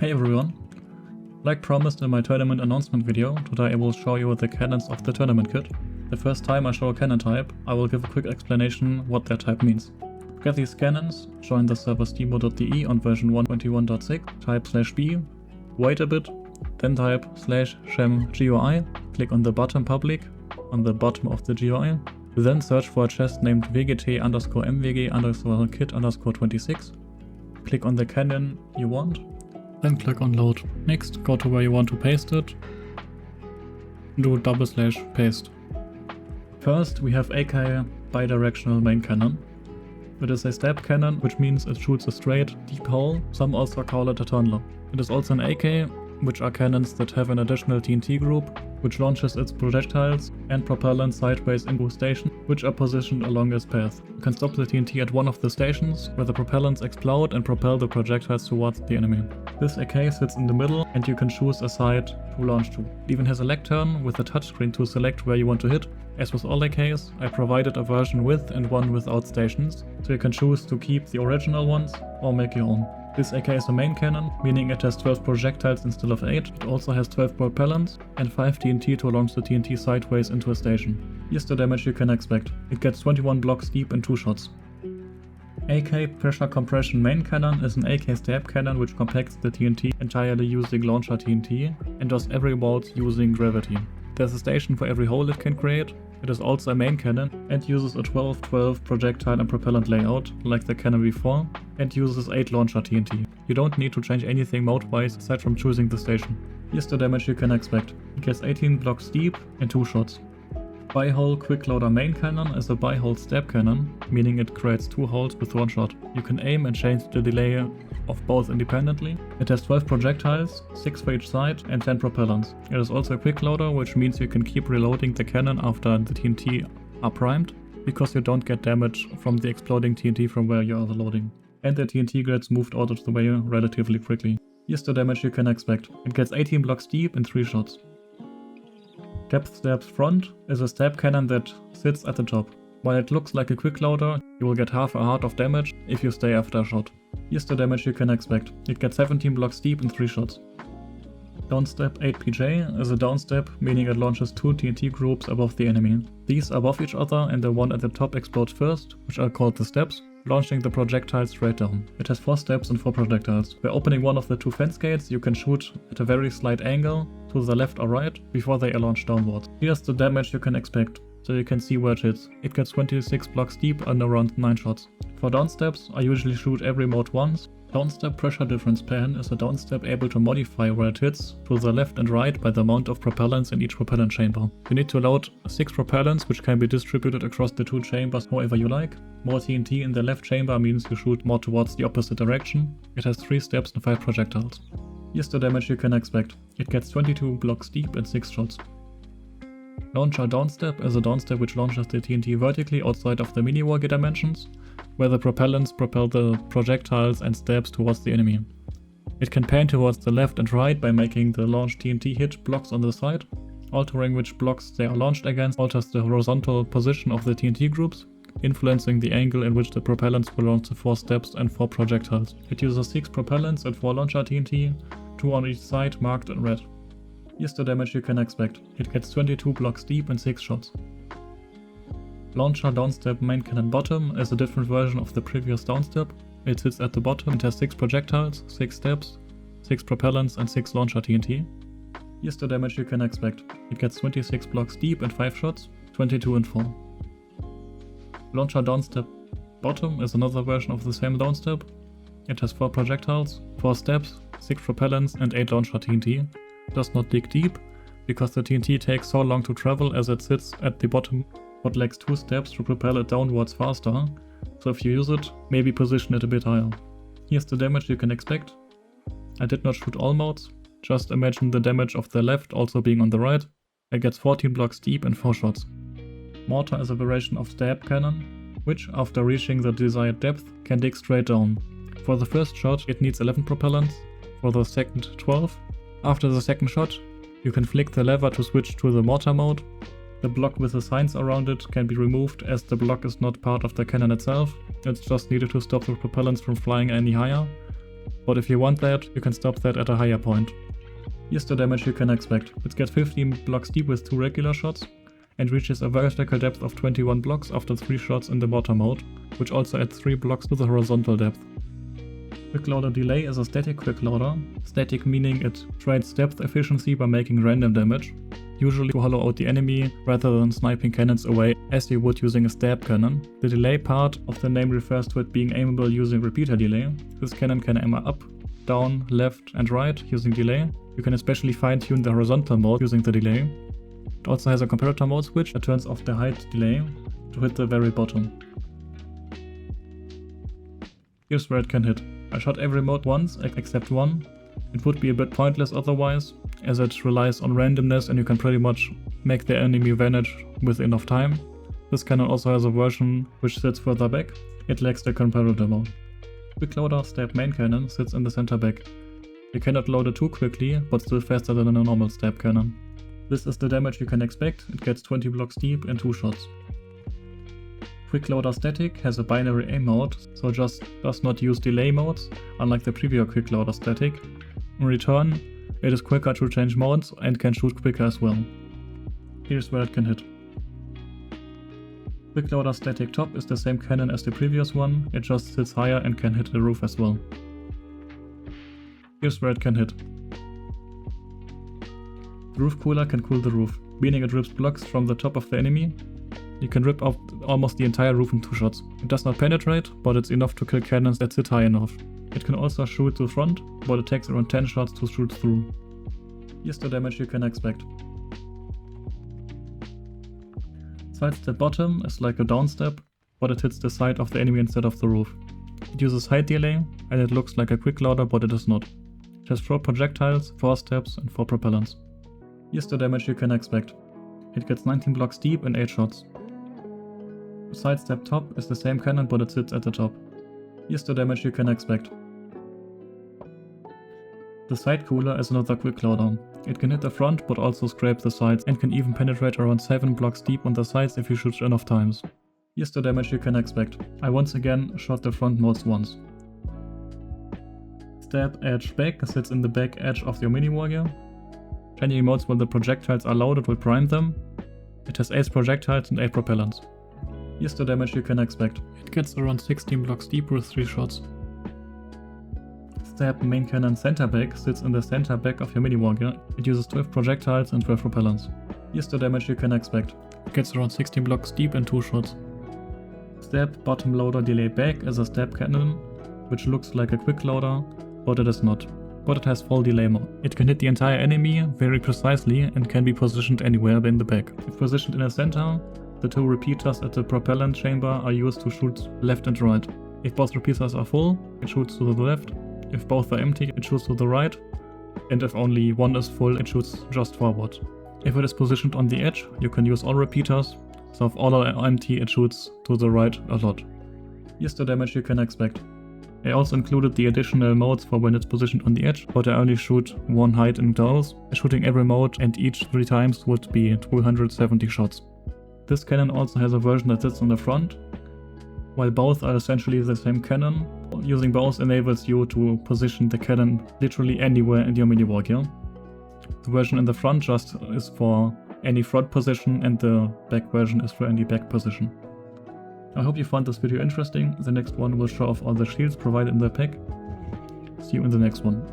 Hey everyone! Like promised in my tournament announcement video, today I will show you the cannons of the tournament kit. The first time I show a cannon type, I will give a quick explanation what their type means. To get these cannons, join the server steamo.de on version 1.21.6, type /b, wait a bit, then type /shem.gui, click on the button public on the bottom of the GUI, then search for a chest named vgt_mvg_kit_26, click on the cannon you want, then click on load. Next, go to where you want to paste it, do /paste. First we have AK Bidirectional main cannon. It is a step cannon, which means it shoots a straight, deep hole. Some also call it a tunneler. It is also an AK, which are cannons that have an additional TNT group, which launches its projectiles and propellants sideways into stations, which are positioned along its path. You can stop the TNT at one of the stations, where the propellants explode and propel the projectiles towards the enemy. This AK sits in the middle, and you can choose a side to launch to. It even has a lectern with a touchscreen to select where you want to hit. As with all AKs, I provided a version with and one without stations, so you can choose to keep the original ones or make your own. This AK is a main cannon, meaning it has 12 projectiles instead of 8. It also has 12 propellants and 5 TNT to launch the TNT sideways into a station. Here's the damage you can expect. It gets 21 blocks deep in 2 shots. AK Pressure Compression main cannon is an AK stab cannon which compacts the TNT entirely using launcher TNT and does every bolt using gravity. There's a station for every hole it can create. It is also a main cannon and uses a 12-12 projectile and propellant layout like the cannon before, and uses 8 launcher TNT. You don't need to change anything mode-wise aside from choosing the station. Here's the damage you can expect. It gets 18 blocks deep in 2 shots. Bi-hole Quickloader main cannon is a bi-hole stab cannon, meaning it creates 2 holes with 1 shot. You can aim and change the delay of both independently. It has 12 projectiles, 6 for each side, and 10 propellants. It is also a Quickloader, which means you can keep reloading the cannon after the TNT are primed, because you don't get damage from the exploding TNT from where you are loading. And the TNT gets moved out of the way relatively quickly. Here's the damage you can expect. It gets 18 blocks deep in 3 shots. Depth Stab's front is a stab cannon that sits at the top. While it looks like a Quickloader, you will get half a heart of damage if you stay after a shot. Here's the damage you can expect. It gets 17 blocks deep in 3 shots. Downstep 8PJ is a downstep, meaning it launches 2 TNT groups above the enemy. These are above each other and the one at the top explodes first, which are called the steps, launching the projectiles straight down. It has 4 steps and 4 projectiles. By opening one of the 2 fence gates, you can shoot at a very slight angle to the left or right before they are launched downwards. Here's the damage you can expect, so you can see where it hits. It gets 26 blocks deep and around 9 shots. For downsteps, I usually shoot every mode once. Downstep Pressure Difference Pan is a downstep able to modify where it hits to the left and right by the amount of propellants in each propellant chamber. You need to load 6 propellants, which can be distributed across the 2 chambers however you like. More TNT in the left chamber means you shoot more towards the opposite direction. It has 3 steps and 5 projectiles. Here's the damage you can expect. It gets 22 blocks deep in 6 shots. Launcher Downstep is a downstep which launches the TNT vertically outside of the MiniWargear dimensions, where the propellants propel the projectiles and stabs towards the enemy. It can pan towards the left and right by making the launched TNT hit blocks on the side. Altering which blocks they are launched against alters the horizontal position of the TNT groups, influencing the angle in which the propellants will launch the 4 steps and 4 projectiles. It uses 6 propellants and 4 launcher TNT, 2 on each side marked in red. Here's the damage you can expect. It gets 22 blocks deep in 6 shots. Launcher Downstep main cannon bottom is a different version of the previous downstep. It sits at the bottom and has 6 projectiles, 6 steps, 6 propellants and 6 launcher TNT. Here's the damage you can expect. It gets 26 blocks deep in 5 shots, 22 in 4. Launcher Downstep bottom is another version of the same downstep. It has 4 projectiles, 4 steps, 6 propellants and 8 launcher TNT. It does not dig deep, because the TNT takes so long to travel as it sits at the bottom, but lacks 2 steps to propel it downwards faster, so if you use it, maybe position it a bit higher. Here's the damage you can expect. I did not shoot all modes, just imagine the damage of the left also being on the right. It gets 14 blocks deep in 4 shots. Mortar is a variation of stab cannon, which, after reaching the desired depth, can dig straight down. For the first shot, it needs 11 propellants, for the second 12. After the second shot, you can flick the lever to switch to the mortar mode. The block with the signs around it can be removed as the block is not part of the cannon itself, it's just needed to stop the propellants from flying any higher. but if you want that, you can stop that at a higher point. Here's the damage you can expect. It gets 15 blocks deep with 2 regular shots, and reaches a vertical depth of 21 blocks after 3 shots in the Mortar mode, which also adds 3 blocks to the horizontal depth. Quickloader delay is a static quickloader, static meaning it trades depth efficiency by making random damage, usually to hollow out the enemy rather than sniping cannons away as you would using a stab cannon. The delay part of the name refers to it being aimable using repeater delay. This cannon can aim up, down, left and right using delay. You can especially fine-tune the horizontal mode using the delay. It also has a comparator mode switch that turns off the height delay to hit the very bottom. Here's where it can hit. I shot every mode once except one. It would be a bit pointless otherwise, as it relies on randomness and you can pretty much make the enemy vanish with enough time. This cannon also has a version which sits further back. It lacks the comparator mode. Quickloader stab main cannon sits in the center back. You cannot load it too quickly, but still faster than a normal stab cannon. This is the damage you can expect. It gets 20 blocks deep in 2 shots. Quickloader static has a binary aim mode, so just does not use delay modes, unlike the previous Quickloader static. In return, it is quicker to change modes and can shoot quicker as well. Here's where it can hit. Quickloader static top is the same cannon as the previous one, it just sits higher and can hit the roof as well. Here's where it can hit. The roof cooler can cool the roof, meaning it rips blocks from the top of the enemy. You can rip out almost the entire roof in 2 shots. It does not penetrate, but it's enough to kill cannons that sit high enough. It can also shoot to the front, but it takes around 10 shots to shoot through. Here's the damage you can expect. Sidestep bottom is like a downstep, but it hits the side of the enemy instead of the roof. It uses height delay, and it looks like a quickloader, but it is not. It has 4 projectiles, 4 steps and 4 propellants. Here's the damage you can expect. It gets 19 blocks deep in 8 shots. The sidestep top is the same cannon, but it sits at the top. Here's the damage you can expect. The side cooler is another quickloader. It can hit the front but also scrape the sides and can even penetrate around 7 blocks deep on the sides if you shoot enough times. Here's the damage you can expect. I once again shot the front modes once. Stab edge back sits in the back edge of your MiniWargear. Changing modes when the projectiles are loaded will prime them. It has 8 projectiles and 8 propellants. Here's the damage you can expect. It gets around 16 blocks deep with 3 shots. Stab main cannon center back sits in the center back of your MiniWargear. It uses 12 projectiles and 12 propellants. Here's the damage you can expect. It gets around 16 blocks deep in 2 shots. Stab bottom loader delay back is a stab cannon, which looks like a quickloader, but it is not. But it has full delay mode. It can hit the entire enemy very precisely and can be positioned anywhere in the back. If positioned in the center, the 2 repeaters at the propellant chamber are used to shoot left and right. If both repeaters are full, it shoots to the left. If both are empty, it shoots to the right. And if only one is full, it shoots just forward. If it is positioned on the edge, you can use all repeaters. So if all are empty, it shoots to the right a lot. Here's the damage you can expect. I also included the additional modes for when it's positioned on the edge, but I only shoot 1 height in those. Shooting every mode and each 3 times would be 270 shots. This cannon also has a version that sits on the front. While both are essentially the same cannon, using both enables you to position the cannon literally anywhere in your MiniWargear. The version in the front just is for any front position and the back version is for any back position. I hope you found this video interesting. The next one will show off all the shields provided in the pack. See you in the next one.